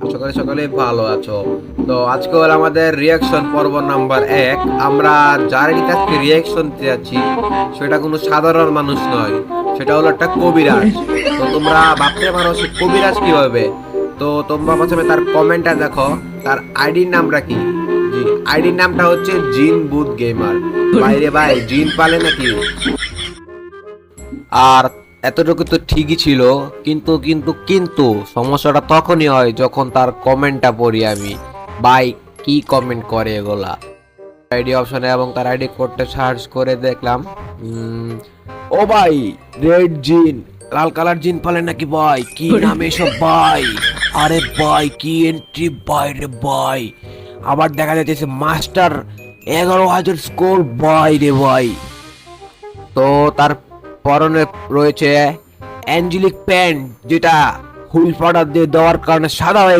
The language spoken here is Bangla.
আশা করি সকালে ভালো আছো। তো আজকে হলো আমাদের রিয়াকশন পর্ব নাম্বার 1। আমরা যার কাছে রিয়াকশন দিতে যাচ্ছি সেটা কোনো সাধারণ মানুষ নয়, সেটা হলো একটা কবিরাজ। তো তোমরা ভাবতে পারো সে কবিরাজ কি হবে। তো তোমরা প্রথমে তার কমেন্টটা দেখো, তার আইডির নামটা কি। জি, আইডির নামটা হচ্ছে জিন বুথ গেমার। বাইরে ভাই জিন পালে নাকি। আর এতটুকু তো ঠিকই ছিল, কিন্তু কিন্তু কিন্তু সমস্যাটা তখনই হয় যখন তার কমেন্টটা পড়ি আমি। ভাই কি কমেন্ট করে এগুলা। আইডি অপশনে এবং তার আইডি কোডটা সার্চ করে দেখলাম। ও ভাই, রেড জিন, লাল কালার জিন পালে নাকি ভাই, কি নাম এসব ভাই। আরে ভাই কি এন্ট্রি ভাই রে ভাই। আবার দেখা যাচ্ছে মাস্টার 11,000 স্কোর ভাই রে ভাই। তো তার পরনে রয়েছে অ্যাঞ্জেলিক প্যান্ট, যেটা হুইল পাউডার দিয়ে দেওয়ার কারণে সাদা হয়ে